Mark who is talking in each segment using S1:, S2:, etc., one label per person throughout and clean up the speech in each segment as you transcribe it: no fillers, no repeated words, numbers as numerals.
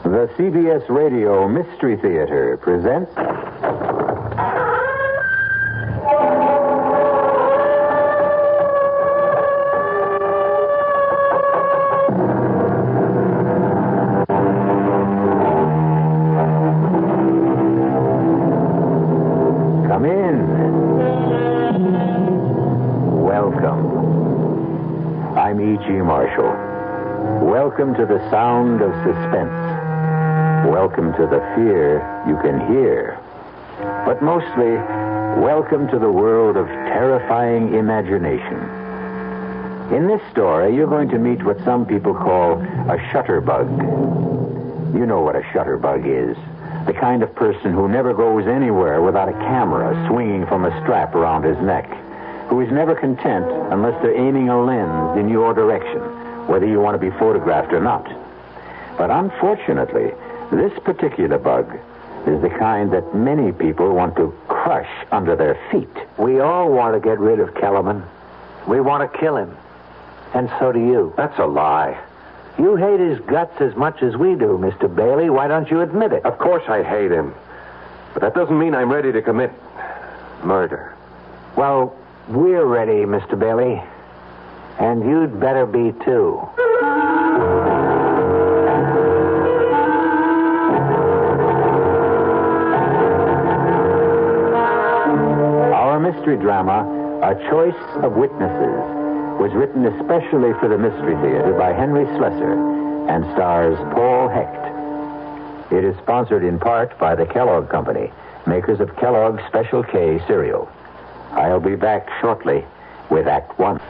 S1: The CBS Radio Mystery Theater presents... Come in. Welcome. I'm E.G. Marshall. Welcome to the sound of suspense. Welcome to the fear you can hear. But mostly, welcome to the world of terrifying imagination. In this story, you're going to meet what some people call a shutterbug. You know what a shutterbug is. The kind of person who never goes anywhere without a camera swinging from a strap around his neck. Who is never content unless they're aiming a lens in your direction, whether you want to be photographed or not. But unfortunately, this particular bug is the kind that many people want to crush under their feet.
S2: We all want to get rid of Kellerman. We want to kill him. And so do you.
S3: That's a lie.
S2: You hate his guts as much as we do, Mr. Bailey. Why don't you admit it?
S3: Of course I hate him. But that doesn't mean I'm ready to commit murder.
S2: Well, we're ready, Mr. Bailey. And you'd better be, too.
S1: Our mystery drama, A Choice of Witnesses, was written especially for the Mystery Theater by Henry Slessor and stars Paul Hecht. It is sponsored in part by the Kellogg Company, makers of Kellogg's Special K cereal. I'll be back shortly with Act One.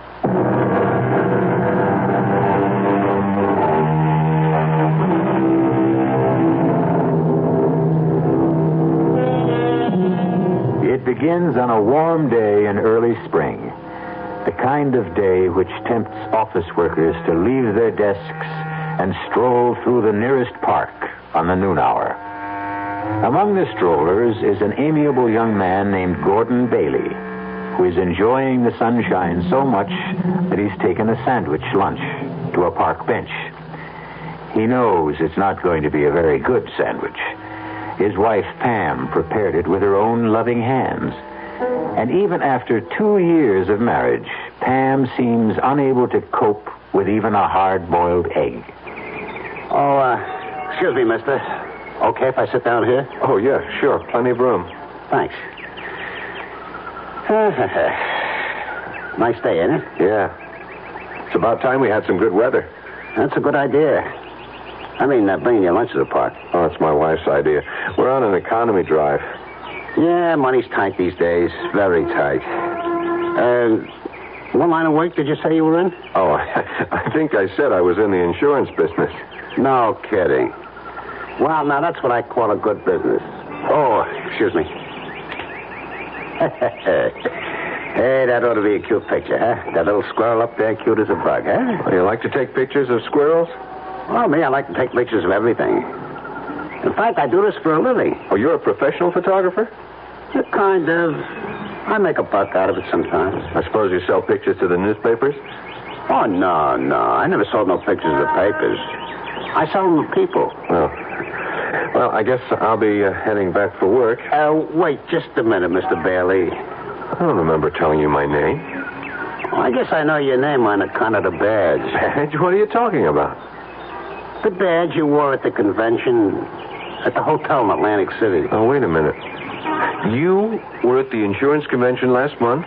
S1: It begins on a warm day in early spring. The kind of day which tempts office workers to leave their desks and stroll through the nearest park on the noon hour. Among the strollers is an amiable young man named Gordon Bailey, who is enjoying the sunshine so much that he's taken a sandwich lunch to a park bench. He knows it's not going to be a very good sandwich. His wife, Pam, prepared it with her own loving hands. And even after 2 years of marriage, Pam seems unable to cope with even a hard-boiled egg.
S4: Excuse me, mister. Okay if I sit down here?
S3: Oh, yeah, sure. Plenty of room.
S4: Thanks. Nice day, ain't it?
S3: Yeah. It's about time we had some good weather.
S4: That's a good idea. I mean, bringing your lunch to the park.
S3: Oh, it's my wife's idea. We're on an economy drive.
S4: Yeah, money's tight these days. Very tight. What line of work did you say you were in?
S3: Oh, I think I said I was in the insurance business.
S4: No kidding. Well, now that's what I call a good business. Oh, excuse me. Hey, that ought to be a cute picture, huh? That little squirrel up there, cute as a bug, huh?
S3: Oh, you like to take pictures of squirrels?
S4: Well, me, I like to take pictures of everything. In fact, I do this for a living.
S3: Oh, you're a professional photographer?
S4: Kind of. I make a buck out of it sometimes.
S3: I suppose you sell pictures to the newspapers?
S4: Oh, no. I never sold no pictures to the papers. I sell them to people.
S3: Well, I guess I'll be heading back for work.
S4: Wait just a minute, Mr. Bailey.
S3: I don't remember telling you my name.
S4: Well, I guess I know your name on account of the badge.
S3: Badge? What are you talking about?
S4: The badge you wore at the convention at the hotel in Atlantic City.
S3: Oh, wait a minute. You were at the insurance convention last month?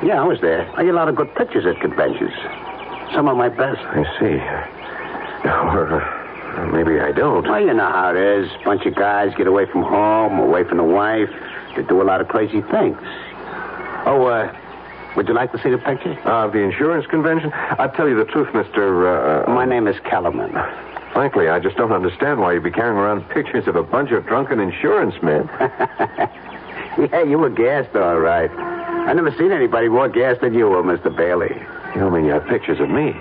S4: Yeah, I was there. I get a lot of good pictures at conventions. Some of my best.
S3: I see. Or maybe I don't.
S4: Well, you know how it is. Bunch of guys get away from home, away from the wife. They do a lot of crazy things. Oh, would you like to see the picture?
S3: The insurance convention? I'll tell you the truth, Mr.
S4: My name is Kellerman.
S3: Frankly, I just don't understand why you'd be carrying around pictures of a bunch of drunken insurance men.
S4: Yeah, you were gassed, all right. I never seen anybody more gassed than you were, Mr. Bailey.
S3: You don't mean you have pictures of me?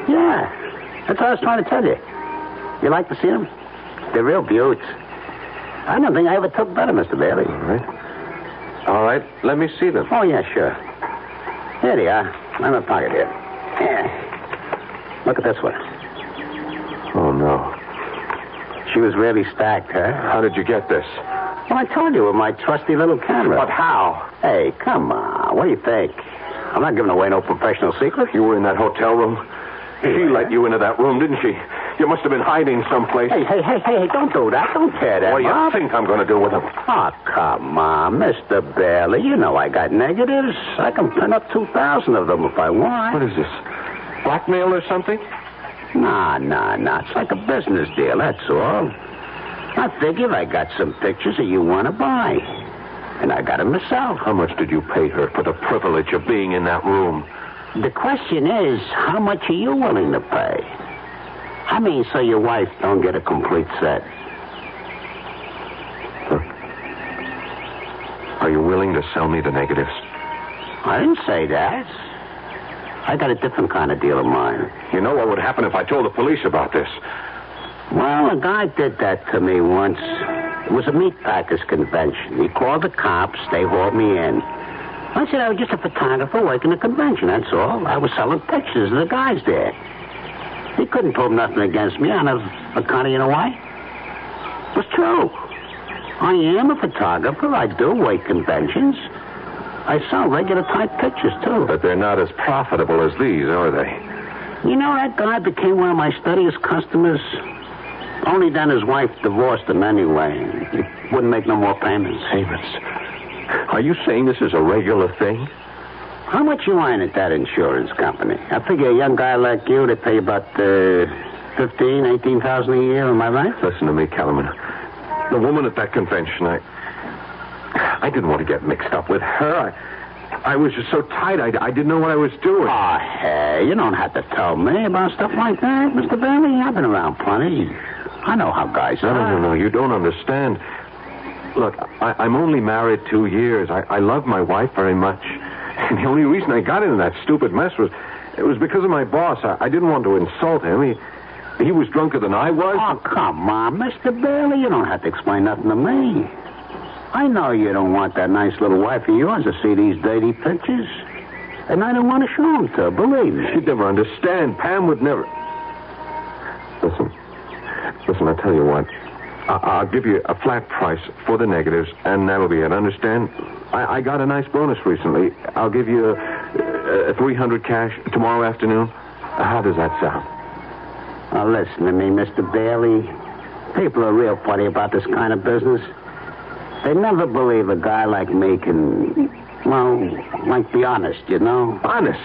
S4: Yeah, that's what I was trying to tell you. You like to see them? They're real beauts. I don't think I ever took better, Mr. Bailey.
S3: All right, let me see them.
S4: Oh, yeah, sure. Here they are. I'm in my pocket here. Look at this one.
S3: Oh, no.
S4: She was really stacked, huh?
S3: How did you get this?
S4: Well, I told you with my trusty little camera.
S3: But how?
S4: Hey, come on. What do you think? I'm not giving away no professional secrets.
S3: You were in that hotel room? She let you into that room, didn't she? You must have been hiding someplace.
S4: Hey, don't do that. Don't tear that
S3: What do you
S4: up.
S3: think I'm going to do with them?
S4: Oh, come on, Mr. Bailey. You know I got negatives. I can print up 2,000 of them if I want.
S3: What is this? Blackmail or something?
S4: Nah. It's like a business deal, that's all. I figured I got some pictures that you want to buy. And I got them myself.
S3: How much did you pay her for the privilege of being in that room?
S4: The question is, how much are you willing to pay? I mean, so your wife don't get a complete set.
S3: Are you willing to sell me the negatives?
S4: I didn't say that. I got a different kind of deal in mind.
S3: You know what would happen if I told the police about this?
S4: Well, a guy did that to me once. It was a meat packers convention. He called the cops. They hauled me in. I said I was just a photographer working a convention, that's all. I was selling pictures of the guys there. He couldn't prove nothing against me on account of, you know why? It was true. I am a photographer. I do work conventions. I sell regular type pictures, too.
S3: But they're not as profitable as these, are they?
S4: You know, that guy became one of my steadiest customers. Only then his wife divorced him anyway. He wouldn't make no more payments.
S3: Payments? Are you saying this is a regular thing?
S4: How much you earn at that insurance company? I figure a young guy like you, they pay about $15,000, $18,000 a year. Am I right?
S3: Listen to me, Kellerman. The woman at that convention, I didn't want to get mixed up with her. I was just so tight, I didn't know what I was doing.
S4: Oh, hey, you don't have to tell me about stuff like that, Mr. Bailey. I've been around plenty. I know how guys are.
S3: No, you don't understand. Look, I'm only married 2 years. I love my wife very much. And the only reason I got into that stupid mess was because of my boss. I didn't want to insult him. He was drunker than I was.
S4: Oh, come on, Mr. Bailey. You don't have to explain nothing to me. I know you don't want that nice little wife of yours to see these dirty pictures. And I don't want to show them to her, believe me.
S3: She'd never understand. Pam would never... Listen, I'll tell you what. I'll give you a flat price for the negatives, and that'll be it. Understand? I got a nice bonus recently. I'll give you $300 cash tomorrow afternoon. How does that sound?
S4: Now, listen to me, Mr. Bailey. People are real funny about this kind of business. They never believe a guy like me can, be honest, you know?
S3: Honest?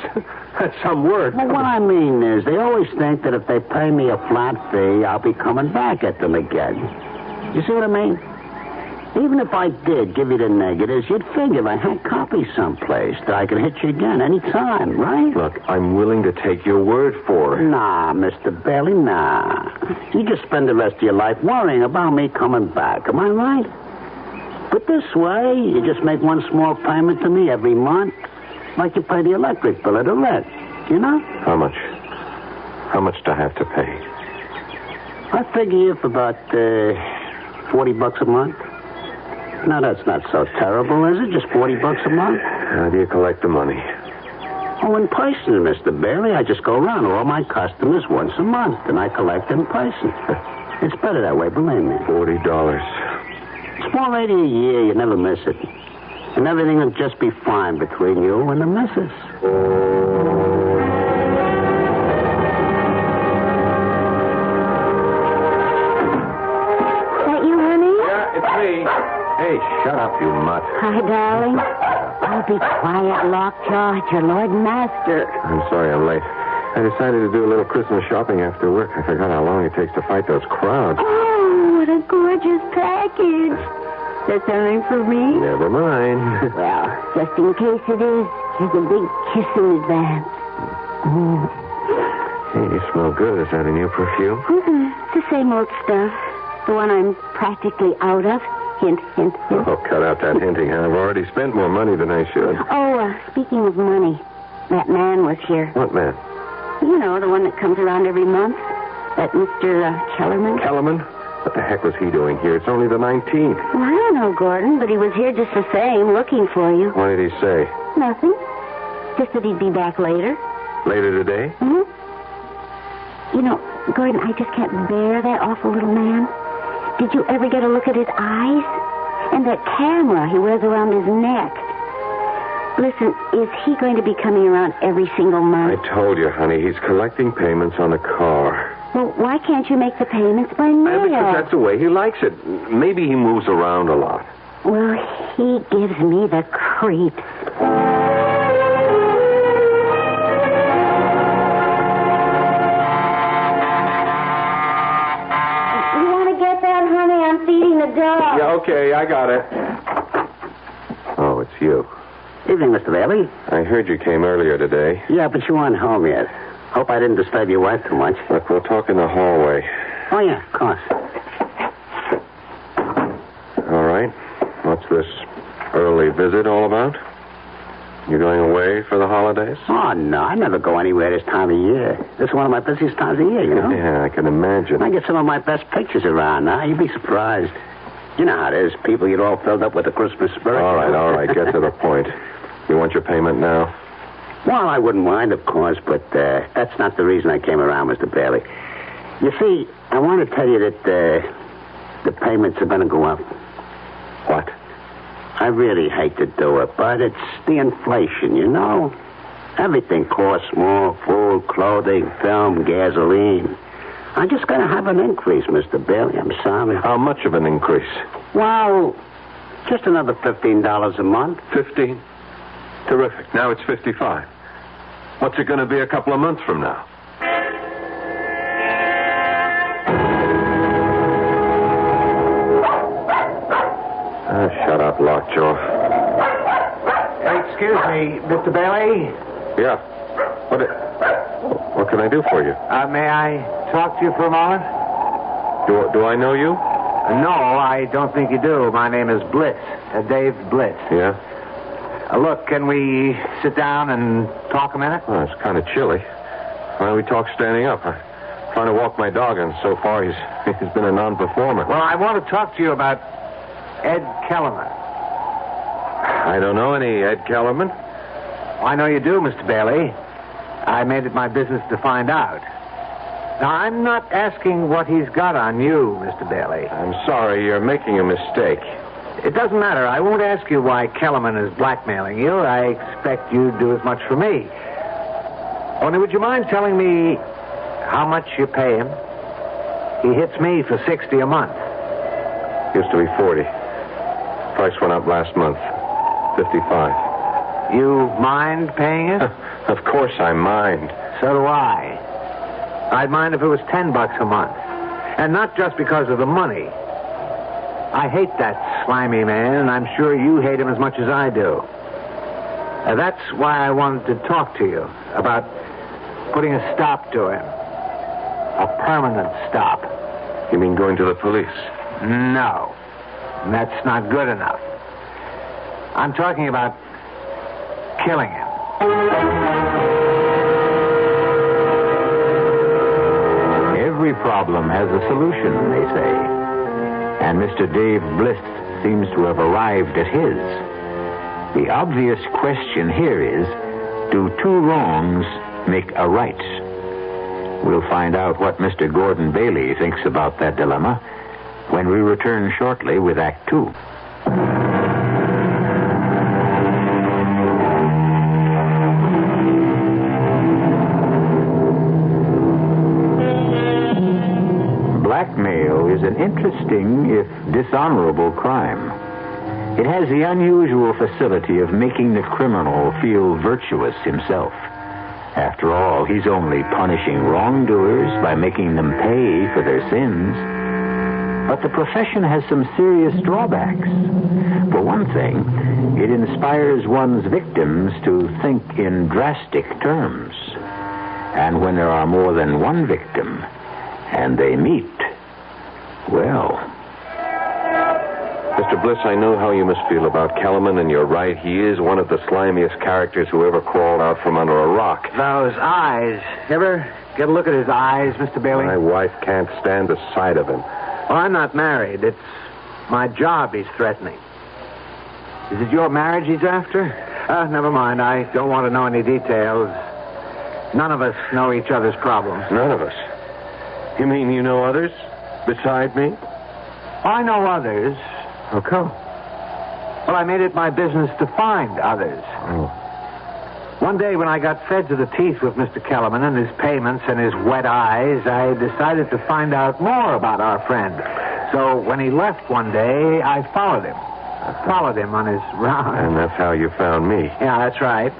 S3: That's some word.
S4: Well, what I mean is, they always think that if they pay me a flat fee, I'll be coming back at them again. You see what I mean? Even if I did give you the negatives, you'd figure I had copies someplace that I could hit you again any time, right?
S3: Look, I'm willing to take your word for it.
S4: Nah, Mr. Bailey, nah. You just spend the rest of your life worrying about me coming back. Am I right? But this way, you just make one small payment to me every month, like you pay the electric bill or the rent, you know?
S3: How much? How much do I have to pay?
S4: I figure you for about $40 a month. Now, that's not so terrible, is it? Just $40 a month?
S3: How do you collect the money?
S4: Oh, in person, Mr. Bailey. I just go around to all my customers once a month, and I collect in person. It's better that way, believe me.
S3: $40.
S4: $480 a year, you never miss it. And everything will just be fine between you and the missus.
S5: That you, honey?
S3: Yeah, it's me. Hey, shut up, you mutt.
S5: Hi, darling. Oh, be quiet, Lockjaw. It's your Lord and Master.
S3: I'm sorry I'm late. I decided to do a little Christmas shopping after work. I forgot how long it takes to fight those crowds.
S5: Oh, what a gorgeous package. Is that something for me?
S3: Never mind.
S5: Well, just in case it is, here's a big kiss in advance.
S3: Hey, you smell good. Is that a new perfume?
S5: The same old stuff. The one I'm practically out of. Hint, hint, hint.
S3: Oh, cut out that hinting. I've already spent more money than I should.
S5: Oh, speaking of money, that man was here.
S3: What man?
S5: You know, the one that comes around every month. That Mr. Kellerman.
S3: Kellerman? What the heck was he doing here? It's only the 19th.
S5: Well, I don't know, Gordon, but he was here just the same, looking for you.
S3: What did he say?
S5: Nothing. Just that he'd be back later.
S3: Later today?
S5: You know, Gordon, I just can't bear that awful little man. Did you ever get a look at his eyes? And that camera he wears around his neck. Listen, is he going to be coming around every single month?
S3: I told you, honey, he's collecting payments on a car.
S5: Well, why can't you make the payments by mail?
S3: Because that's the way he likes it. Maybe he moves around a lot.
S5: Well, he gives me the creeps. You want to get that, honey? I'm feeding the dog.
S3: Yeah, okay, I got it. Oh, it's you.
S4: Evening, Mr. Bailey.
S3: I heard you came earlier today.
S4: Yeah, but you aren't home yet. Hope I didn't disturb your wife too much.
S3: Look, we'll talk in the hallway.
S4: Oh, yeah, of course.
S3: All right. What's this early visit all about? You going away for the holidays?
S4: Oh, no, I never go anywhere this time of year. This is one of my busiest times of year, you know?
S3: Yeah, I can imagine.
S4: I get some of my best pictures around now. You'd be surprised. You know how it is. People get all filled up with the Christmas spirit.
S3: All right. Get to the point. You want your payment now?
S4: Well, I wouldn't mind, of course, but that's not the reason I came around, Mr. Bailey. You see, I want to tell you that the payments are going to go up.
S3: What?
S4: I really hate to do it, but it's the inflation, you know? Everything costs more. Food, clothing, film, gasoline. I'm just going to have an increase, Mr. Bailey. I'm sorry.
S3: How much of an increase?
S4: Well, just another $15 a month.
S3: 15? Terrific. Now it's 55. What's it going to be a couple of months from now? Shut up, Lockjaw.
S2: Excuse me, Mr. Bailey.
S3: Yeah. What can I do for you?
S2: May I talk to you for a moment?
S3: Do I know you?
S2: No, I don't think you do. My name is Blitz, Dave Blitz.
S3: Yeah?
S2: Look, can we sit down and talk a minute?
S3: Well, it's kind of chilly. Why don't we talk standing up? I'm trying to walk my dog, and so far he's been a non-performer.
S2: Well, I want to talk to you about Ed Kellerman.
S3: I don't know any Ed Kellerman.
S2: I know you do, Mr. Bailey. I made it my business to find out. Now, I'm not asking what he's got on you, Mr. Bailey.
S3: I'm sorry, you're making a mistake.
S2: It doesn't matter. I won't ask you why Kellerman is blackmailing you. I expect you'd do as much for me. Only would you mind telling me how much you pay him? He hits me for $60 a month.
S3: Used to be 40. Price went up last month. 55.
S2: You mind paying it?
S3: Of course I mind.
S2: So do I. I'd mind if it was $10 a month. And not just because of the money. I hate that slimy man, and I'm sure you hate him as much as I do. That's why I wanted to talk to you about putting a stop to him. A permanent stop.
S3: You mean going to the police?
S2: No. That's not good enough. I'm talking about killing him.
S1: Every problem has a solution, they say. And Mr. Dave Bliss seems to have arrived at his. The obvious question here is, do two wrongs make a right? We'll find out what Mr. Gordon Bailey thinks about that dilemma when we return shortly with Act Two. Blackmail is an interesting, if dishonorable, crime. It has the unusual facility of making the criminal feel virtuous himself. After all, he's only punishing wrongdoers by making them pay for their sins. But the profession has some serious drawbacks. For one thing, it inspires one's victims to think in drastic terms. And when there are more than one victim, and they meet, well...
S3: Mr. Bliss, I know how you must feel about Kellerman, and you're right. He is one of the slimiest characters who ever crawled out from under a rock.
S2: Those eyes. You ever get a look at his eyes, Mr. Bailey?
S3: My wife can't stand the sight of him.
S2: Well, I'm not married. It's my job he's threatening. Is it your marriage he's after? Never mind. I don't want to know any details. None of us know each other's problems.
S3: None of us? You mean you know others beside me?
S2: I know others.
S3: How come?
S2: Well, I made it my business to find others.
S3: Oh.
S2: One day when I got fed to the teeth with Mr. Kellerman and his payments and his wet eyes, I decided to find out more about our friend. So when he left one day, I followed him. I followed him on his round.
S3: And that's how you found me.
S2: Yeah, that's right.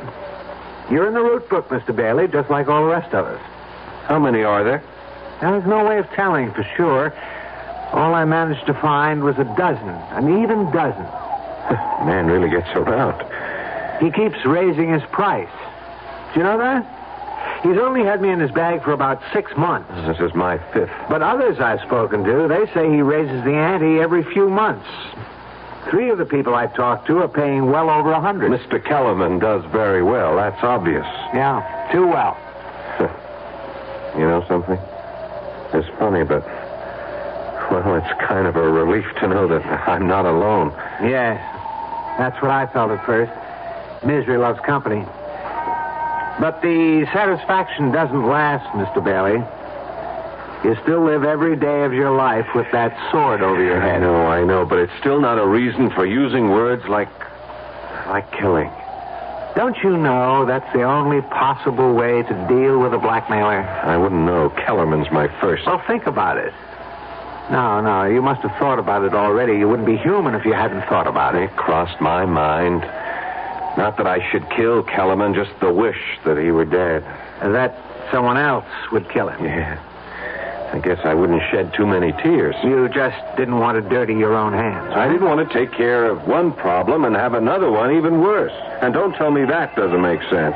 S2: You're in the route book, Mr. Bailey, just like all the rest of us.
S3: How many are there?
S2: There's no way of telling for sure. All I managed to find was a dozen, an even dozen.
S3: Man really gets around.
S2: He keeps raising his price. Do you know that? He's only had me in his bag for about 6 months.
S3: This is my 5th.
S2: But others I've spoken to, they say he raises the ante every few months. 3 of the people I've talked to are paying well over 100.
S3: Mr. Kellerman does very well. That's obvious.
S2: Yeah, too well.
S3: You know something? It's funny, but... Well, it's kind of a relief to know that I'm not alone.
S2: Yes, that's what I felt at first. Misery loves company. But the satisfaction doesn't last, Mr. Bailey. You still live every day of your life with that sword over your head.
S3: I know, but it's still not a reason for using words like killing.
S2: Don't you know that's the only possible way to deal with a blackmailer?
S3: I wouldn't know. Kellerman's my first.
S2: Well, think about it. No, you must have thought about it already. You wouldn't be human if you hadn't thought about it.
S3: It crossed my mind. Not that I should kill Kellerman, just the wish that he were dead.
S2: That someone else would kill him.
S3: Yeah. I guess I wouldn't shed too many tears.
S2: You just didn't want to dirty your own hands.
S3: I didn't want to take care of one problem and have another one even worse. And don't tell me that doesn't make sense.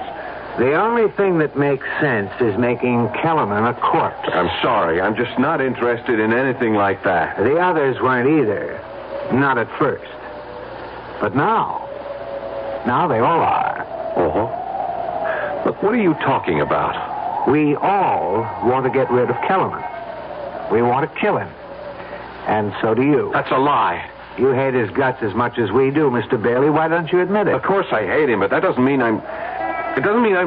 S2: The only thing that makes sense is making Kellerman a corpse.
S3: I'm sorry. I'm just not interested in anything like that.
S2: The others weren't either. Not at first. But now they all are.
S3: Uh-huh. Look, what are you talking about?
S2: We all want to get rid of Kellerman. We want to kill him. And so do you.
S3: That's a lie.
S2: You hate his guts as much as we do, Mr. Bailey. Why don't you admit it?
S3: Of course I hate him, but that doesn't mean I'm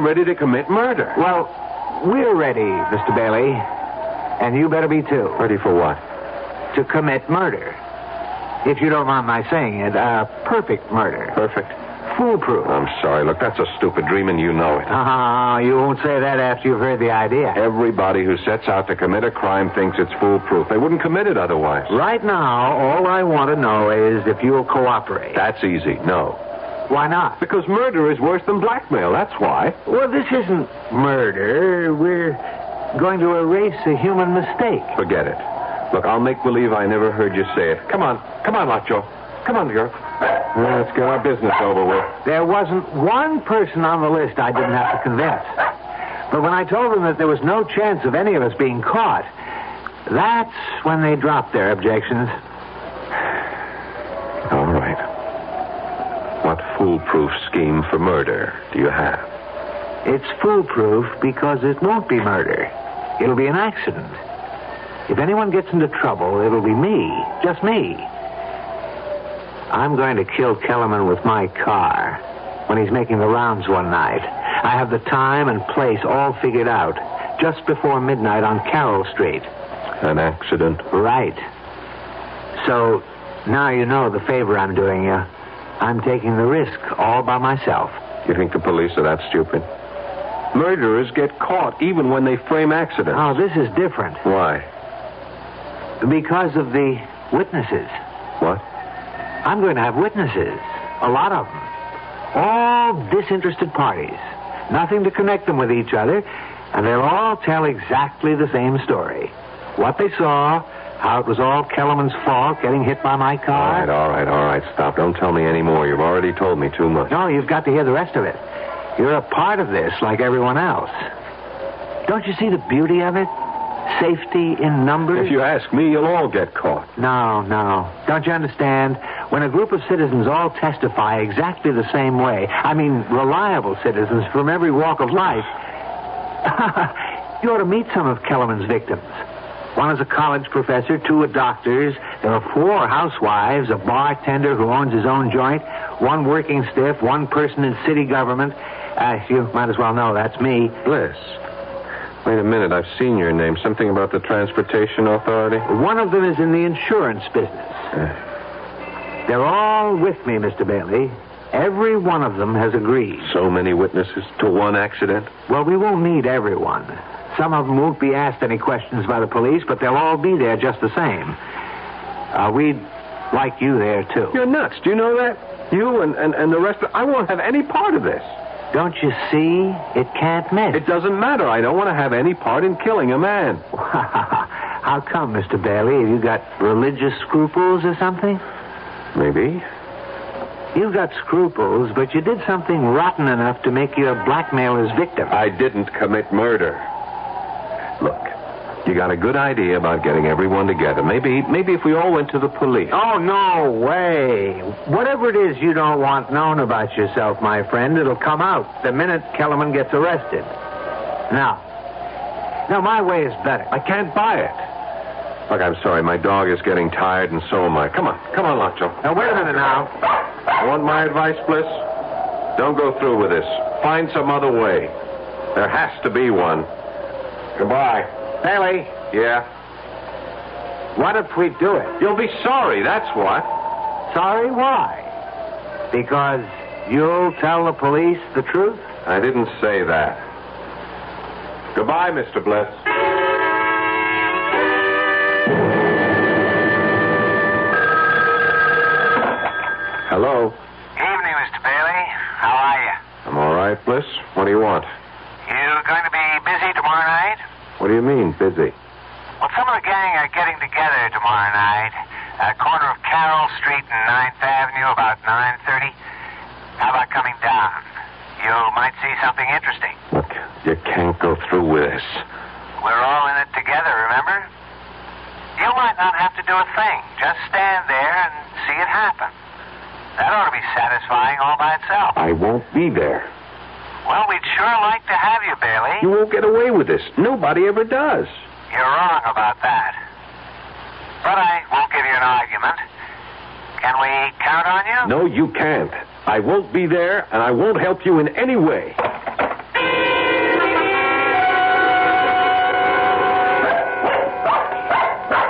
S3: ready to commit murder.
S2: Well, we're ready, Mr. Bailey. And you better be too.
S3: Ready for what?
S2: To commit murder. If you don't mind my saying it, perfect murder.
S3: Perfect?
S2: Foolproof.
S3: I'm sorry. Look, that's a stupid dream, and you know it.
S2: You won't say that after you've heard the idea.
S3: Everybody who sets out to commit a crime thinks it's foolproof. They wouldn't commit it otherwise.
S2: Right now, all I want to know is if you'll cooperate.
S3: That's easy. No.
S2: Why not?
S3: Because murder is worse than blackmail. That's why.
S2: Well, this isn't murder. We're going to erase a human mistake.
S3: Forget it. Look, I'll make believe I never heard you say it. Come on, Lacho. Come on, girl. Let's get our business over with.
S2: There wasn't one person on the list I didn't have to convince. But when I told them that there was no chance of any of us being caught, that's when they dropped their objections.
S3: All right. What foolproof scheme for murder do you have?
S2: It's foolproof because it won't be murder. It'll be an accident. If anyone gets into trouble, it'll be me. Just me. I'm going to kill Kellerman with my car when he's making the rounds one night. I have the time and place all figured out. Just before midnight on Carroll Street.
S3: An accident?
S2: Right. So, now you know the favor I'm doing you. I'm taking the risk all by myself.
S3: You think the police are that stupid? Murderers get caught even when they frame accidents.
S2: Oh, this is different.
S3: Why?
S2: Because of the witnesses.
S3: What?
S2: I'm going to have witnesses. A lot of them. All disinterested parties. Nothing to connect them with each other. And they'll all tell exactly the same story. What they saw, how it was all Kellerman's fault getting hit by my car.
S3: All right. Stop. Don't tell me any more. You've already told me too much.
S2: No, you've got to hear the rest of it. You're a part of this like everyone else. Don't you see the beauty of it? Safety in numbers?
S3: If you ask me, you'll all get caught.
S2: No. Don't you understand? When a group of citizens all testify exactly the same way, I mean reliable citizens from every walk of life, you ought to meet some of Kellerman's victims. One is a college professor, 2 are doctors. There are 4 housewives, a bartender who owns his own joint, 1 working stiff, 1 person in city government. You might as well know that's me.
S3: Bliss, Wait a minute. I've seen your name. Something about the Transportation Authority?
S2: One of them is in the insurance business. They're all with me, Mr. Bailey. Every one of them has agreed.
S3: So many witnesses to one accident?
S2: Well, we won't need everyone. Some of them won't be asked any questions by the police, but they'll all be there just the same. We'd like you there, too.
S3: You're nuts. Do you know that? You and the rest of... I won't have any part of this.
S2: Don't you see? It can't miss.
S3: It doesn't matter. I don't want to have any part in killing a man.
S2: How come, Mr. Bailey? Have you got religious scruples or something?
S3: Maybe.
S2: You've got scruples, but you did something rotten enough to make you a blackmailer's victim.
S3: I didn't commit murder. Look, you got a good idea about getting everyone together. Maybe if we all went to the police.
S2: Oh, no way. Whatever it is you don't want known about yourself, my friend, it'll come out the minute Kellerman gets arrested. Now, my way is better.
S3: I can't buy it. Look, I'm sorry. My dog is getting tired, and so am I. Come on, Lacho.
S2: Now, wait a minute now.
S3: You want my advice, Bliss? Don't go through with this. Find some other way. There has to be one. Goodbye.
S2: Bailey.
S3: Yeah?
S2: What if we do it?
S3: You'll be sorry, that's what.
S2: Sorry, why? Because you'll tell the police the truth?
S3: I didn't say that. Goodbye, Mr. Bliss. Hello?
S6: Evening, Mr. Bailey. How are you?
S3: I'm all right, Bliss. What do you want?
S6: You going to be busy tomorrow night?
S3: What do you mean, busy?
S6: Well, some of the gang are getting together tomorrow night at the corner of Carroll Street and 9th Avenue about 9:30. How about coming down? You might see something interesting.
S3: Look, you can't go through with this.
S6: We're all in it together, remember? You might not have to do a thing. Just stand there and see it happen. That ought to be satisfying all by itself.
S3: I won't be there.
S6: Well, we'd sure like to have you, Bailey.
S3: You won't get away with this. Nobody ever does.
S6: You're wrong about that. But I won't give you an argument. Can we count on you?
S3: No, you can't. I won't be there, and I won't help you in any way.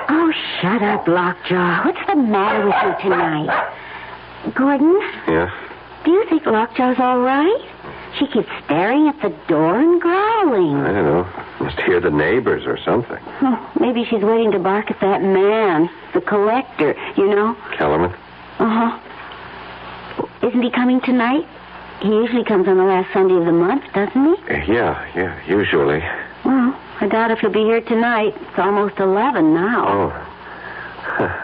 S5: Oh, shut up, Lockjaw. What's the matter with you tonight? Gordon?
S3: Yeah?
S5: Do you think Lockjaw's all right? She keeps staring at the door and growling.
S3: I don't know. Must hear the neighbors or something.
S5: Oh, maybe she's waiting to bark at that man, the collector, you know.
S3: Kellerman?
S5: Uh-huh. Isn't he coming tonight? He usually comes on the last Sunday of the month, doesn't he?
S3: Yeah, usually.
S5: Well, I doubt if he'll be here tonight. It's almost 11 now.
S3: Oh.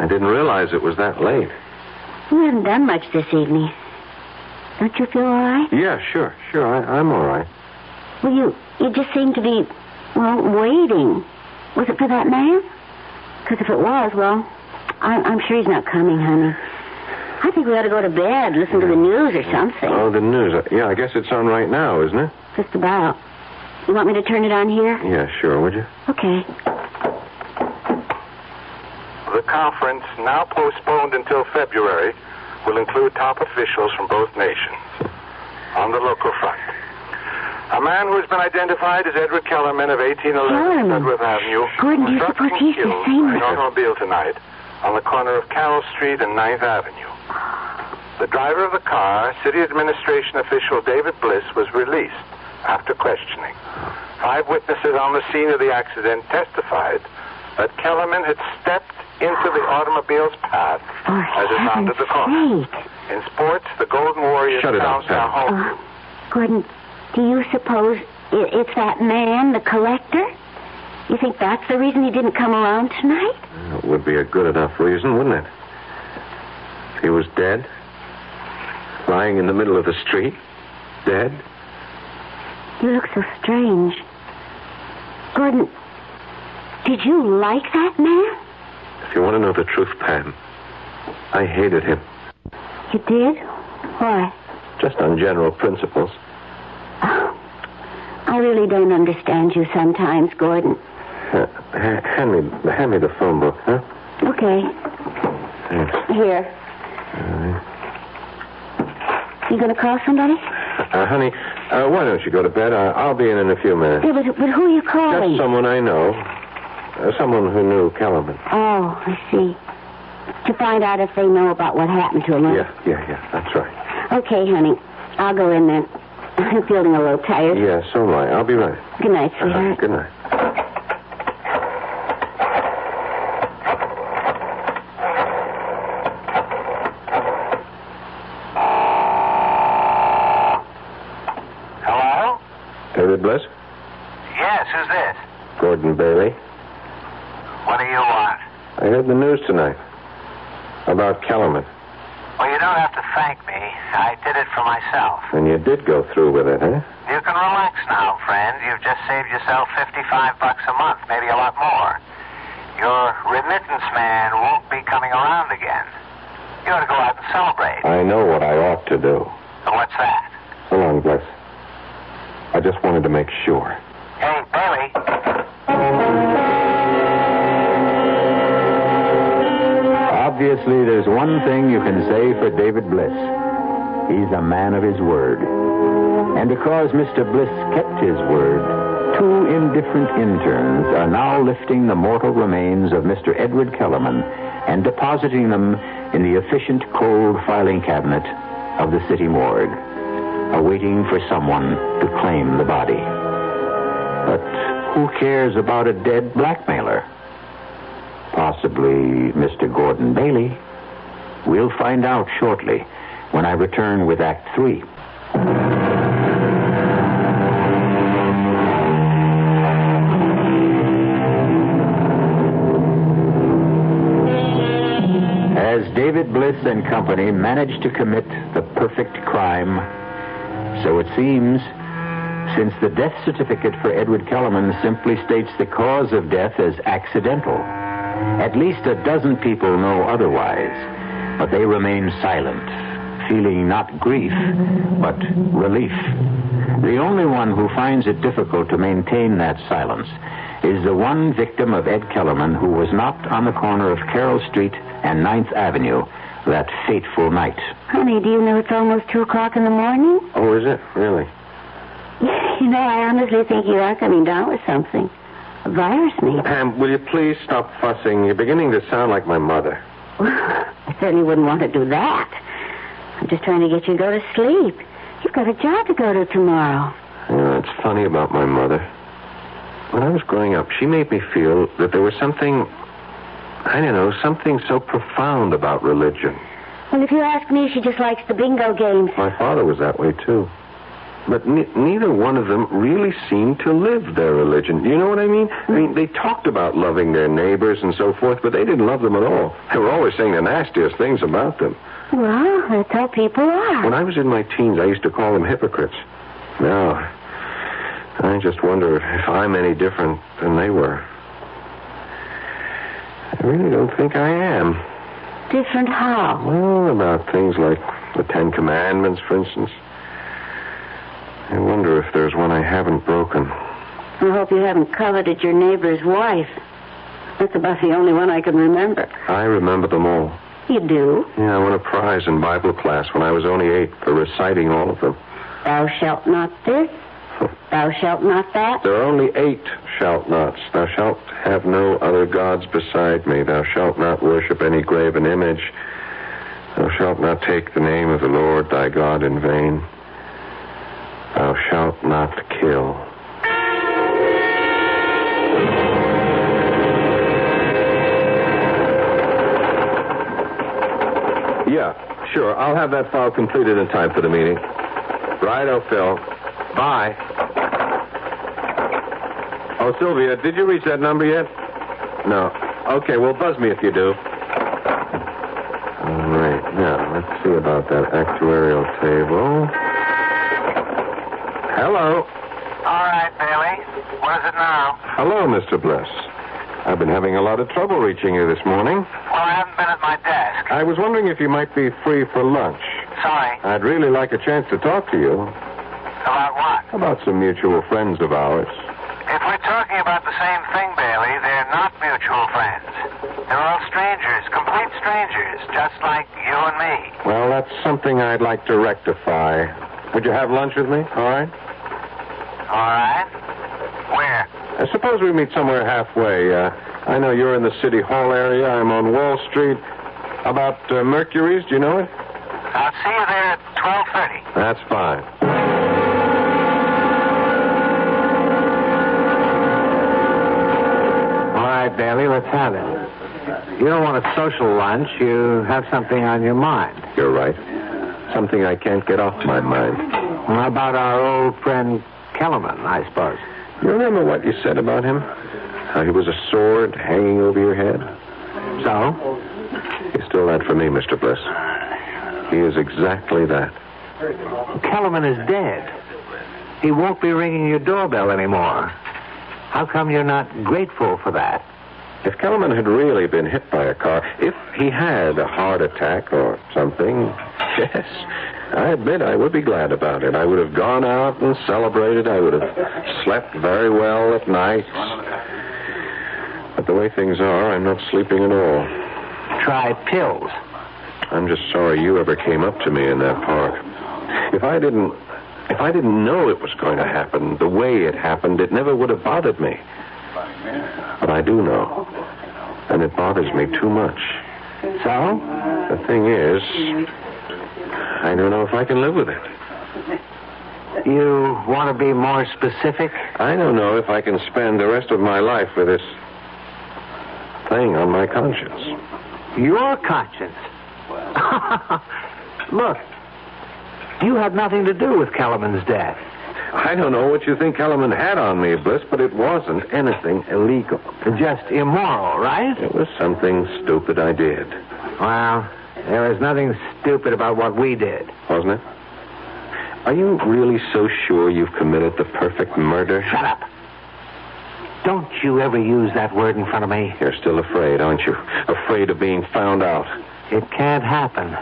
S3: I didn't realize it was that late.
S5: You haven't done much this evening. Don't you feel all right?
S3: Yeah, sure. I'm all right.
S5: Well, you just seem to be, waiting. Was it for that man? Because if it was, I'm sure he's not coming, honey. I think we ought to go to bed, listen to the news or something.
S3: Oh, the news. Yeah, I guess it's on right now, isn't it?
S5: Just about. You want me to turn it on here?
S3: Yeah, sure, would you?
S5: Okay.
S7: The conference, now postponed until February, will include top officials from both nations. On the local front, a man who has been identified as Edward Kellerman of 1811 Sudworth Avenue
S5: Gordon, do you
S7: struck
S5: suppose
S7: and
S5: he's the
S7: killed
S5: same?
S7: by an automobile tonight on the corner of Carroll Street and 9th Avenue. The driver of the car, city administration official David Bliss, was released after questioning. 5 witnesses on the scene of the accident testified that Kellerman had stepped into the automobile's path as it rounded the corner. In sports, the Golden Warriors announced their home.
S5: Gordon, do you suppose it's that man, the collector? You think that's the reason he didn't come around tonight?
S3: It would be a good enough reason, wouldn't it? If he was dead, lying in the middle of the street, dead.
S5: You look so strange. Gordon, did you like that man?
S3: If you want to know the truth, Pam, I hated him.
S5: You did? Why?
S3: Just on general principles.
S5: Oh, I really don't understand you sometimes, Gordon.
S3: Hand me the phone book, huh?
S5: Okay.
S3: Thanks.
S5: Here. You going to call somebody?
S3: Honey, Why don't you go to bed? I'll be in a few minutes.
S5: Yeah, but who are you calling?
S3: Just someone I know. Someone who knew Kellerman.
S5: Oh, I see. To find out if they know about what happened to him. Huh?
S3: Yeah. That's right.
S5: Okay, honey. I'll go in there. I'm feeling a little tired.
S3: Yeah, so am I. I'll be right.
S5: Good night, sweetheart.
S3: Good night.
S6: Hello?
S3: David Bliss?
S6: Yes, who's this?
S3: Gordon Bailey.
S6: What do you want?
S3: I heard the news tonight. About Kellerman.
S6: Well, you don't have to thank me. I did it for myself.
S3: And you did go through with it, huh?
S6: You can relax now, friend. You've just saved yourself $55 a month, maybe a lot more. Your remittance man won't be coming around again. You ought to go out and celebrate.
S3: I know what I ought to do.
S6: And what's that?
S3: So long, Bliss. I just wanted to make sure.
S6: Hey, Bailey.
S1: Obviously, there's one thing you can say for David Bliss. He's a man of his word. And because Mr. Bliss kept his word, two indifferent interns are now lifting the mortal remains of Mr. Edward Kellerman and depositing them in the efficient cold filing cabinet of the city morgue, awaiting for someone to claim the body. But who cares about a dead blackmailer? Possibly Mr. Gordon Bailey. We'll find out shortly when I return with Act 3. As David Bliss and company managed to commit the perfect crime, so it seems, since the death certificate for Edward Kellerman simply states the cause of death as accidental. At least a dozen people know otherwise, but they remain silent, feeling not grief, but relief. The only one who finds it difficult to maintain that silence is the one victim of Ed Kellerman who was knocked on the corner of Carroll Street and 9th Avenue that fateful night.
S5: Honey, do you know it's almost 2 o'clock in the morning?
S3: Oh, is it? Really?
S5: You know, I honestly think you are coming down with something. A virus, maybe.
S3: Pam, will you please stop fussing? You're beginning to sound like my mother.
S5: I certainly wouldn't want to do that. I'm just trying to get you to go to sleep. You've got a job to go to tomorrow.
S3: Yeah, it's funny about my mother. When I was growing up, she made me feel that there was something, I don't know, something so profound about religion.
S5: Well, if you ask me, she just likes the bingo games.
S3: My father was that way, too. But neither one of them really seemed to live their religion. You know what I mean? I mean, they talked about loving their neighbors and so forth, but they didn't love them at all. They were always saying the nastiest things about them.
S5: Well, that's how people are.
S3: When I was in my teens, I used to call them hypocrites. Now, I just wonder if I'm any different than they were. I really don't think I am.
S5: Different how?
S3: Well, about things like the 10 Commandments, for instance. I wonder if there's one I haven't broken.
S5: I hope you haven't coveted your neighbor's wife. That's about the only one I can remember.
S3: I remember them all.
S5: You do?
S3: Yeah, I won a prize in Bible class when I was only 8 for reciting all of them.
S5: Thou shalt not this. Thou shalt not that.
S3: There are only 8 shalt nots. Thou shalt have no other gods beside me. Thou shalt not worship any graven image. Thou shalt not take the name of the Lord thy God in vain. Thou shalt not kill. Yeah, sure. I'll have that file completed in time for the meeting. Righto, Phil. Bye. Oh, Sylvia, did you reach that number yet? No. Okay, well, buzz me if you do. All right. Now, let's see about that actuarial table. Hello.
S6: All right, Bailey. What is it now?
S3: Hello, Mr. Bliss. I've been having a lot of trouble reaching you this morning.
S6: Well, I haven't been at my desk.
S3: I was wondering if you might be free for lunch.
S6: Sorry.
S3: I'd really like a chance to talk to you.
S6: About what?
S3: About some mutual friends of ours.
S6: If we're talking about the same thing, Bailey, they're not mutual friends. They're all strangers, complete strangers, just like you and me.
S3: Well, that's something I'd like to rectify. Would you have lunch with me? All right?
S6: All right. Where?
S3: Suppose we meet somewhere halfway. I know you're in the City Hall area. I'm on Wall Street. About Mercury's, do you know it?
S6: I'll see you there at 12:30.
S3: That's fine.
S2: All right, Bailey, let's have it. You don't want a social lunch. You have something on your mind.
S3: You're right. Something I can't get off my mind.
S2: How about our old friend Kellerman, I suppose?
S3: You remember what you said about him? How he was a sword hanging over your head?
S2: So?
S3: He's still that for me, Mr. Bliss. He is exactly that.
S2: Kellerman is dead. He won't be ringing your doorbell anymore. How come you're not grateful for that?
S3: If Kellerman had really been hit by a car, if he had a heart attack or something, yes, I admit I would be glad about it. I would have gone out and celebrated. I would have slept very well at night. But the way things are, I'm not sleeping at all.
S2: Try pills.
S3: I'm just sorry you ever came up to me in that park. If I didn't know it was going to happen the way it happened, it never would have bothered me. But I do know, and it bothers me too much.
S2: So?
S3: The thing is, I don't know if I can live with it.
S2: You want to be more specific?
S3: I don't know if I can spend the rest of my life with this thing on my conscience.
S2: Your conscience? Look, you had nothing to do with Kellerman's death.
S3: I don't know what you think Kellerman had on me, Bliss, but it wasn't anything illegal.
S2: Just immoral, right?
S3: It was something stupid I did.
S2: Well, there was nothing stupid about what we did.
S3: Wasn't it? Are you really so sure you've committed the perfect murder?
S2: Shut up. Don't you ever use that word in front of me.
S3: You're still afraid, aren't you? Afraid of being found out.
S2: It can't happen.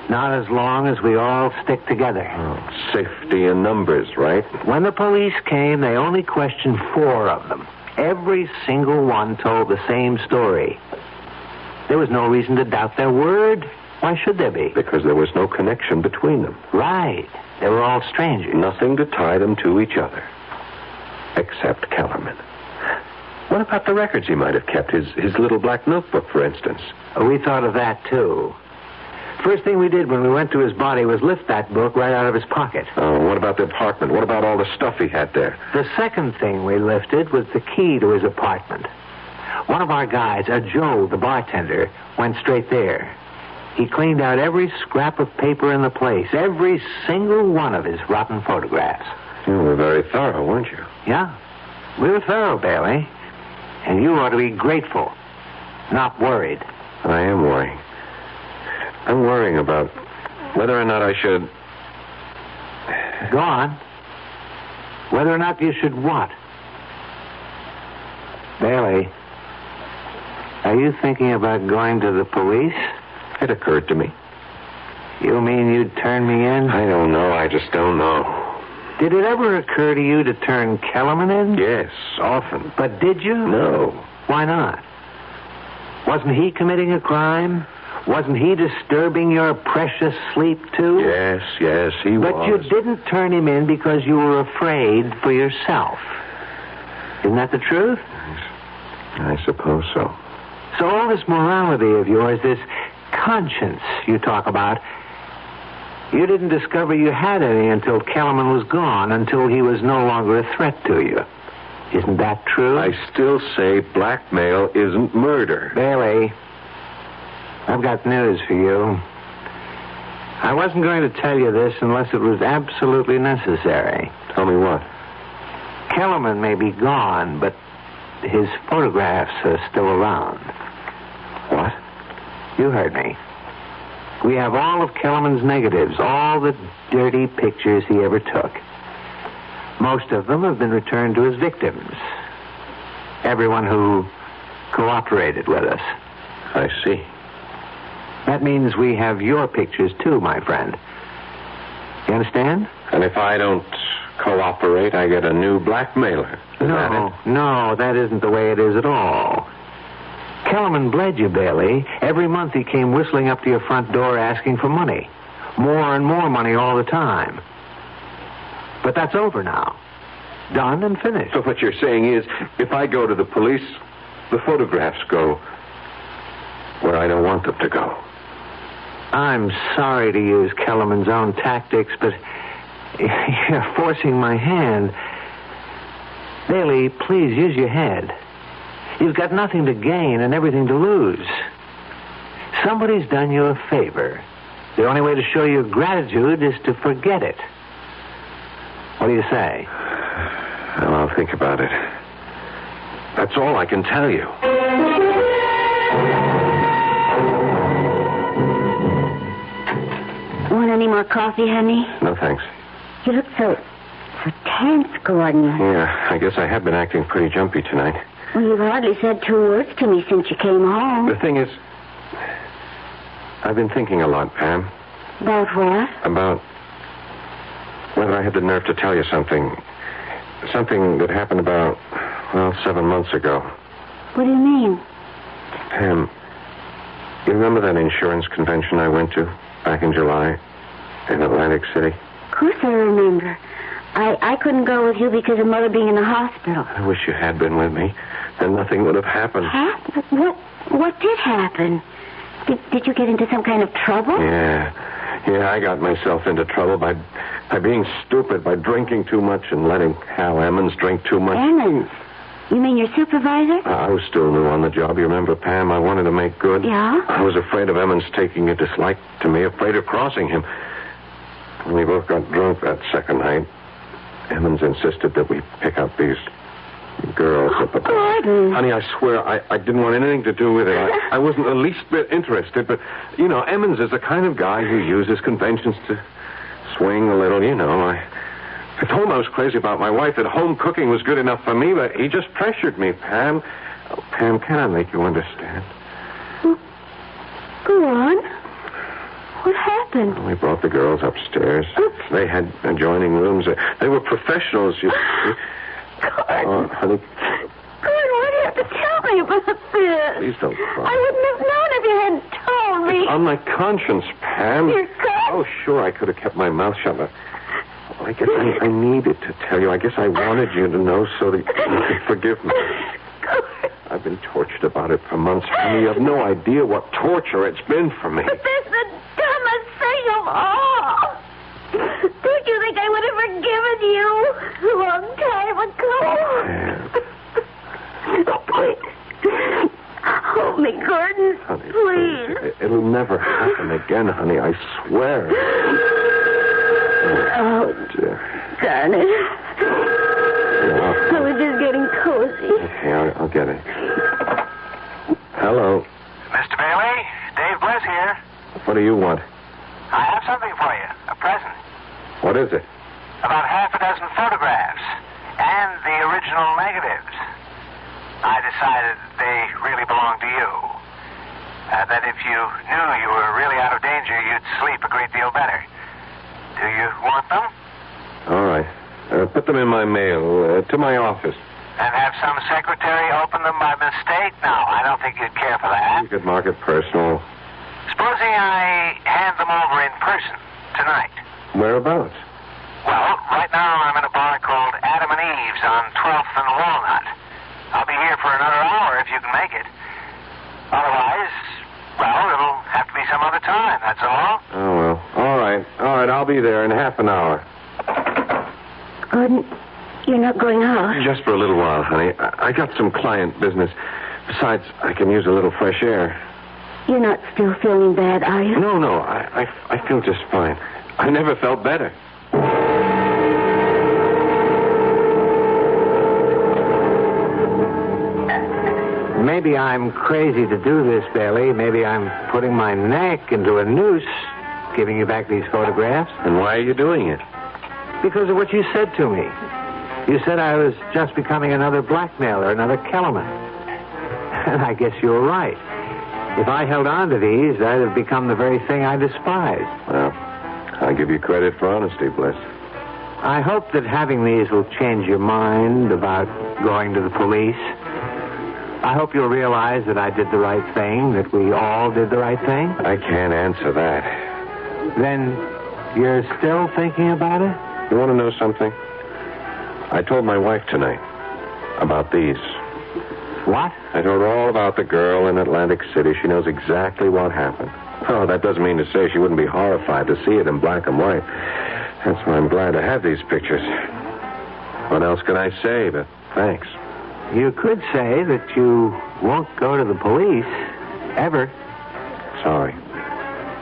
S2: Not as long as we all stick together.
S3: Oh, safety in numbers, right?
S2: When the police came, they only questioned 4 of them. Every single one told the same story. There was no reason to doubt their word. Why should there be?
S3: Because there was no connection between them.
S2: Right. They were all strangers.
S3: Nothing to tie them to each other. Except Kellerman. What about the records he might have kept? His little black notebook, for instance.
S2: We thought of that, too. First thing we did when we went to his body was lift that book right out of his pocket.
S3: Oh, what about the apartment? What about all the stuff he had there?
S2: The second thing we lifted was the key to his apartment. One of our guys, Joe, the bartender, went straight there. He cleaned out every scrap of paper in the place, every single one of his rotten photographs.
S3: You were very thorough, weren't you?
S2: Yeah. We were thorough, Bailey. And you ought to be grateful, not worried.
S3: I am worrying. I'm worrying about whether or not I should...
S2: Go on. Whether or not you should what? Bailey, are you thinking about going to the police?
S3: It occurred to me.
S2: You mean you'd turn me in?
S3: I don't know. I just don't know.
S2: Did it ever occur to you to turn Kellerman in?
S3: Yes, often.
S2: But did you?
S3: No.
S2: Why not? Wasn't he committing a crime? Wasn't he disturbing your precious sleep, too?
S3: Yes, he was.
S2: But you didn't turn him in because you were afraid for yourself. Isn't that the truth?
S3: I suppose so.
S2: So all this morality of yours, this conscience you talk about, you didn't discover you had any until Kellerman was gone, until he was no longer a threat to you. Isn't that true?
S3: I still say blackmail isn't murder.
S2: Bailey, I've got news for you. I wasn't going to tell you this unless it was absolutely necessary.
S3: Tell me what?
S2: Kellerman may be gone, but his photographs are still around.
S3: What?
S2: You heard me. We have all of Kellerman's negatives, all the dirty pictures he ever took. Most of them have been returned to his victims. Everyone who cooperated with us.
S3: I see.
S2: That means we have your pictures, too, my friend. You understand?
S3: And if I don't cooperate, I get a new blackmailer. Is that it?
S2: No, that isn't the way it is at all. Kellerman bled you, Bailey. Every month he came whistling up to your front door asking for money. More and more money all the time. But that's over now. Done and finished.
S3: So what you're saying is, if I go to the police, the photographs go where I don't want them to go.
S2: I'm sorry to use Kellerman's own tactics, but you're forcing my hand. Bailey, please use your head. You've got nothing to gain and everything to lose. Somebody's done you a favor. The only way to show your gratitude is to forget it. What do you say?
S3: Well, I'll think about it. That's all I can tell you.
S5: Want any more coffee, honey?
S3: No, thanks.
S5: You look so tense, Gordon.
S3: Yeah, I guess I have been acting pretty jumpy tonight.
S5: Well, you've hardly said 2 words to me since you came home.
S3: The thing is, I've been thinking a lot, Pam.
S5: About what?
S3: About whether I had the nerve to tell you something. Something that happened about, 7 months ago.
S5: What do you mean?
S3: Pam, you remember that insurance convention I went to back in July in Atlantic City?
S5: Of course I remember. I couldn't go with you because of Mother being in the hospital.
S3: I wish you had been with me. Then nothing would have happened.
S5: What did happen? Did you get into some kind of trouble?
S3: Yeah, I got myself into trouble by being stupid, by drinking too much and letting Hal Emmons drink too much.
S5: Emmons? You mean your supervisor?
S3: I was still new on the job, you remember, Pam? I wanted to make good.
S5: Yeah?
S3: I was afraid of Emmons taking a dislike to me, afraid of crossing him. When we both got drunk that second night, Emmons insisted that we pick up these girls at the bar.
S5: Gordon.
S3: Honey, I swear, I didn't want anything to do with it. I wasn't the least bit interested, but, Emmons is the kind of guy who uses conventions to swing a little, I told him I was crazy about my wife, that home cooking was good enough for me, but he just pressured me, Pam. Oh, Pam, can I make you understand?
S5: Go on. What happened?
S3: We brought the girls upstairs. Oops. They had adjoining rooms. They were professionals, you see.
S5: Gordon.
S3: Oh, honey.
S5: Gordon, why do you have to tell me about this?
S3: Please don't cry.
S5: I wouldn't have known if you hadn't told me.
S3: It's on my conscience, Pam.
S5: Your conscience?
S3: Oh, sure, I could have kept my mouth shut, but I guess I needed to tell you. I guess I wanted you to know so that you could forgive me.
S5: Gordon.
S3: I've been tortured about it for months, honey. You have no idea what torture it's been for me.
S5: But that's the dumbest thing of all. Don't you think I would have forgiven you a long time ago? Oh, please. Hold me, Gordon.
S3: Honey,
S5: please.
S3: It'll never happen again, honey. I swear.
S5: Oh,
S3: dear.
S5: darn it.
S3: Yeah,
S5: I was just getting cozy.
S3: Okay, I'll get it. Hello.
S6: Mr. Bailey, Dave Bliss here.
S3: What do you want?
S6: I have something for you, a present.
S3: What is it?
S6: About half a dozen photographs and the original negatives. I decided they really belonged to you. That if you knew you were really out of danger, you'd sleep a great deal better. Do you want them?
S3: All right. Put them in my mail, to my office.
S6: And have some secretary open them by mistake? No, I don't think you'd care for that.
S3: You could mark it personal.
S6: Supposing I hand them over in person tonight.
S3: Whereabouts?
S6: Well, right now I'm in a bar called Adam and Eve's on 12th and Walnut. I'll be here for another hour if you can make it. Otherwise, well, it'll have to be some other time, that's all.
S3: Oh, well. All right, I'll be there in half an hour.
S5: Gordon, you're not going out?
S3: Just for a little while, honey. I got some client business. Besides, I can use a little fresh air.
S5: You're not still feeling bad, are you?
S3: No, I feel just fine. I never felt better.
S2: Maybe I'm crazy to do this, Bailey. Maybe I'm putting my neck into a noose, giving you back these photographs.
S3: And why are you doing it?
S2: Because of what you said to me. You said I was just becoming another blackmailer, another Kellerman. And I guess you were right. If I held on to these, I'd have become the very thing I despised.
S3: Well, I give you credit for honesty, Bliss.
S2: I hope that having these will change your mind about going to the police. I hope you'll realize that I did the right thing, that we all did the right thing.
S3: I can't answer that.
S2: Then you're still thinking about it?
S3: You want to know something? I told my wife tonight about these.
S2: What?
S3: I told her all about the girl in Atlantic City. She knows exactly what happened. Oh, that doesn't mean to say she wouldn't be horrified to see it in black and white. That's why I'm glad to have these pictures. What else can I say but thanks?
S2: You could say that you won't go to the police, ever.
S3: Sorry.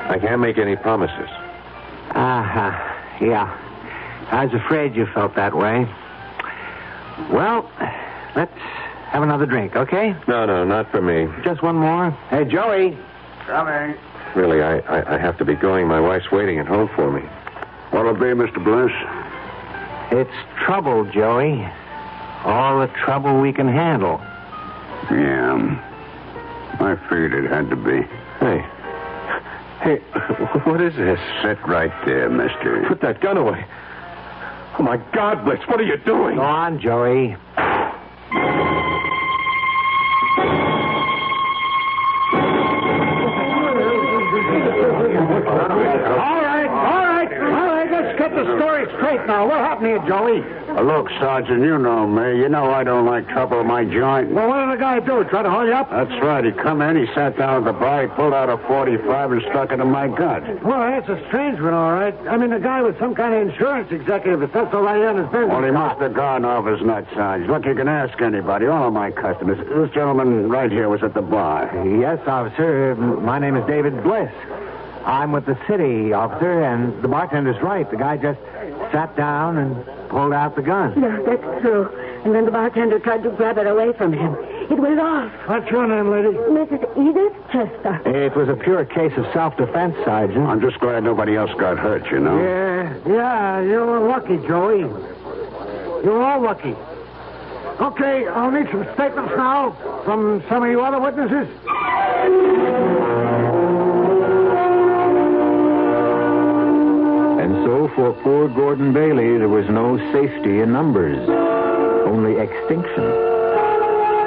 S3: I can't make any promises.
S2: Yeah. I was afraid you felt that way. Well, let's have another drink, okay?
S3: No, not for me.
S2: Just one more. Hey, Joey.
S7: Coming.
S3: Really, I have to be going. My wife's waiting at home for me.
S8: What'll it be, Mr. Bliss?
S2: It's trouble, Joey. All the trouble we can handle.
S8: Yeah. I figured it had to be.
S3: Hey, what is this?
S8: Sit right there, mister.
S3: Put that gun away. Oh, my God, Blitz, what are you doing?
S2: Go on, Joey. All right. Let's get the story straight now. What happened here, Joey?
S8: Look, Sergeant, you know me. You know I don't like trouble in my joint.
S2: Well, what did the guy do? Try to haul you up?
S8: That's right. He come in, he sat down at the bar, he pulled out a .45 and stuck it in my gut.
S2: Well, that's a strange one, all right. I mean, the guy was some kind of insurance executive. If that's all I on his business.
S8: Well, he must have gone off his nuts, Sarge. Look, you can ask anybody, all of my customers. This gentleman right here was at the bar.
S2: Yes, officer. My name is David Bliss. I'm with the city, officer, and the bartender's right. The guy just sat down and pulled out the gun.
S5: No, that's true. And then the bartender tried to grab it away from him. It went off.
S2: What's your name, lady?
S5: Mrs. Edith Chester.
S2: It was a pure case of self-defense, Sergeant.
S8: I'm just glad nobody else got hurt, you know.
S2: Yeah, you were lucky, Joey. You were all lucky. Okay, I'll need some statements now from some of you other witnesses.
S1: And so for poor Gordon Bailey, there was no safety in numbers, only extinction.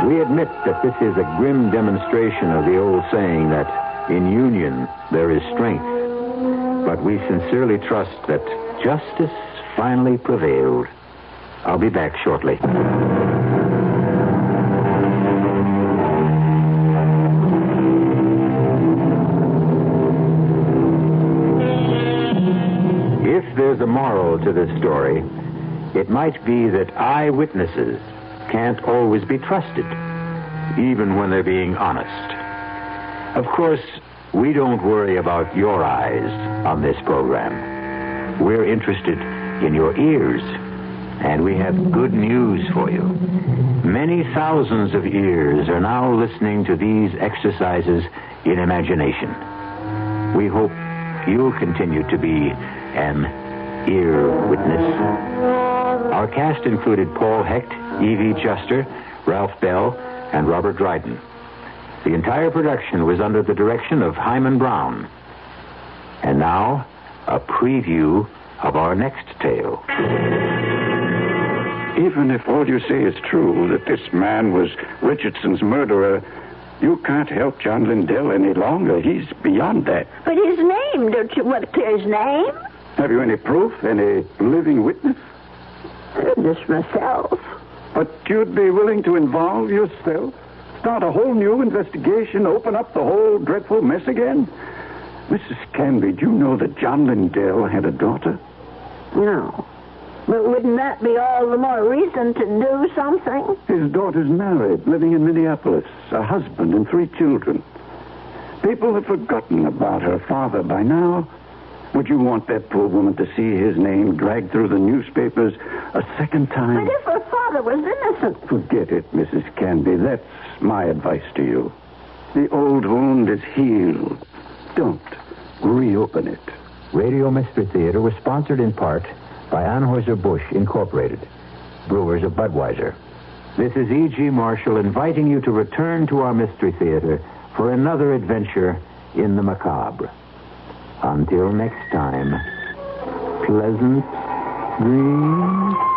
S1: We admit that this is a grim demonstration of the old saying that in union there is strength. But we sincerely trust that justice finally prevailed. I'll be back shortly. If there's a moral to this story, it might be that eyewitnesses can't always be trusted, even when they're being honest. Of course, we don't worry about your eyes on this program. We're interested in your ears, and we have good news for you. Many thousands of ears are now listening to these exercises in imagination. We hope you'll continue to be an ear witness. Our cast included Paul Hecht, Evie Chester, Ralph Bell, and Robert Dryden. The entire production was under the direction of Hyman Brown. And now, a preview of our next tale.
S8: Even if all you say is true, that this man was Richardson's murderer, you can't help John Lindell any longer. He's beyond that.
S5: But his name, don't you want to clear his name?
S8: Have you any proof? Any living witness?
S5: Just myself.
S8: But you'd be willing to involve yourself? Start a whole new investigation? Open up the whole dreadful mess again? Mrs. Canby, do you know that John Lindell had a daughter?
S5: No. But wouldn't that be all the more reason to do something?
S8: His daughter's married, living in Minneapolis, a husband and 3 children. People have forgotten about her father by now. Would you want that poor woman to see his name dragged through the newspapers a second time?
S5: But if her father was innocent.
S8: Forget it, Mrs. Canby. That's my advice to you. The old wound is healed. Don't reopen it.
S1: Radio Mystery Theater was sponsored in part by Anheuser-Busch Incorporated, brewers of Budweiser. This is E.G. Marshall inviting you to return to our Mystery Theater for another adventure in the macabre. Until next time, pleasant dreams.